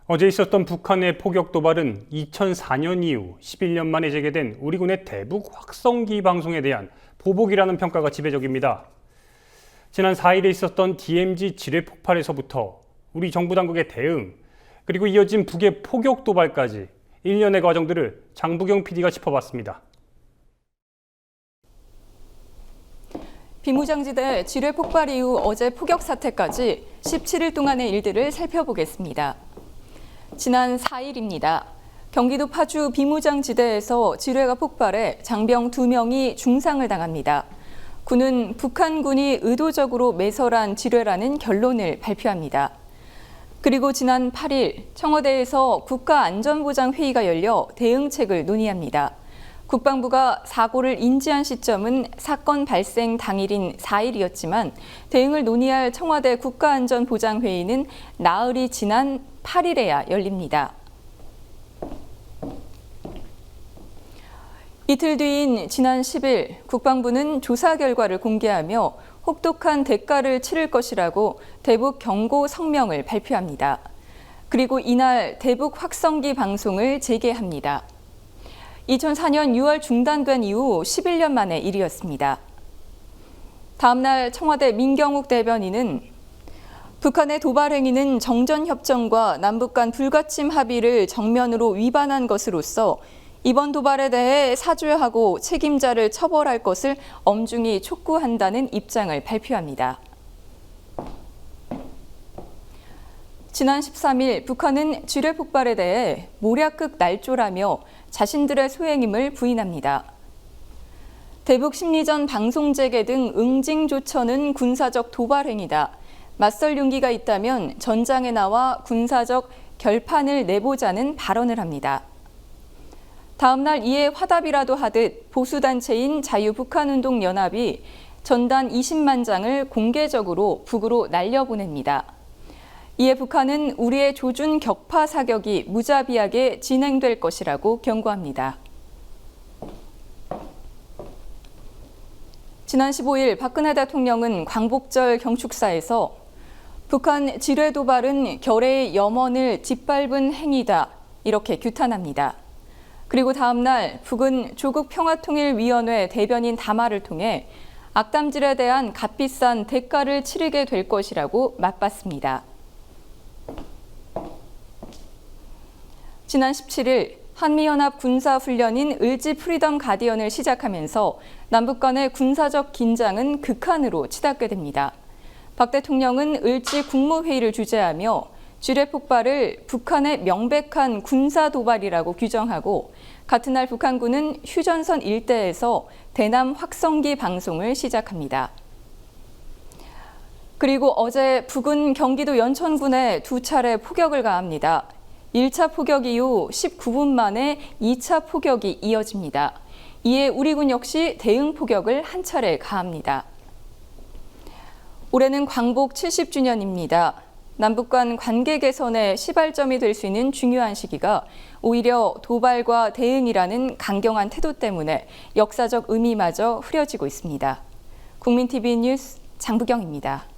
어제 있었던 북한의 포격 도발은 2004년 이후 11년 만에 재개된 우리 군의 대북 확성기 방송에 대한 보복이라는 평가가 지배적입니다. 지난 4일에 있었던 DMZ 지뢰 폭발에서부터 우리 정부 당국의 대응, 그리고 이어진 북의 포격 도발까지 일련의 과정들을 장부경 PD가 짚어봤습니다. 비무장지대 지뢰 폭발 이후 어제 포격 사태까지 17일 동안의 일들을 살펴보겠습니다. 지난 4일입니다. 경기도 파주 비무장지대에서 지뢰가 폭발해 장병 2명이 중상을 당합니다. 군은 북한군이 의도적으로 매설한 지뢰라는 결론을 발표합니다. 그리고 지난 8일 청와대에서 국가안전보장회의가 열려 대응책을 논의합니다. 국방부가 사고를 인지한 시점은 사건 발생 당일인 4일이었지만 대응을 논의할 청와대 국가안전보장회의는 나흘이 지난 8일에야 열립니다. 이틀 뒤인 지난 10일 국방부는 조사 결과를 공개하며 혹독한 대가를 치를 것이라고 대북 경고 성명을 발표합니다. 그리고 이날 대북 확성기 방송을 재개합니다. 2004년 6월 중단된 이후 11년 만의 일이었습니다. 다음 날 청와대 민경욱 대변인은 북한의 도발 행위는 정전협정과 남북 간 불가침 합의를 정면으로 위반한 것으로서 이번 도발에 대해 사죄하고 책임자를 처벌할 것을 엄중히 촉구한다는 입장을 발표합니다. 지난 13일 북한은 지뢰 폭발에 대해 모략극 날조라며 자신들의 소행임을 부인합니다. 대북 심리전 방송 재개 등 응징 조처는 군사적 도발 행위다. 맞설 용기가 있다면 전장에 나와 군사적 결판을 내보자는 발언을 합니다. 다음 날 이에 화답이라도 하듯 보수단체인 자유북한운동연합이 전단 20만 장을 공개적으로 북으로 날려보냅니다. 이에 북한은 우리의 조준 격파 사격이 무자비하게 진행될 것이라고 경고합니다. 지난 15일 박근혜 대통령은 광복절 경축사에서 북한 지뢰 도발은 결의의 염원을 짓밟은 행위다 이렇게 규탄합니다. 그리고 다음 날 북은 조국평화통일위원회 대변인 담화를 통해 악담질에 대한 값비싼 대가를 치르게 될 것이라고 맞봤습니다. 지난 17일 한미연합 군사훈련인 을지 프리덤 가디언을 시작하면서 남북 간의 군사적 긴장은 극한으로 치닫게 됩니다. 박 대통령은 을지 국무회의를 주재하며 지뢰 폭발을 북한의 명백한 군사 도발이라고 규정하고 같은 날 북한군은 휴전선 일대에서 대남 확성기 방송을 시작합니다. 그리고 어제 북은 경기도 연천군에 2차례 포격을 가합니다. 1차 포격 이후 19분 만에 2차 포격이 이어집니다. 이에 우리 군 역시 대응 포격을 한 차례 가합니다. 올해는 광복 70주년입니다. 남북 간 관계 개선의 시발점이 될 수 있는 중요한 시기가 오히려 도발과 대응이라는 강경한 태도 때문에 역사적 의미마저 흐려지고 있습니다. 국민TV 뉴스 장부경입니다.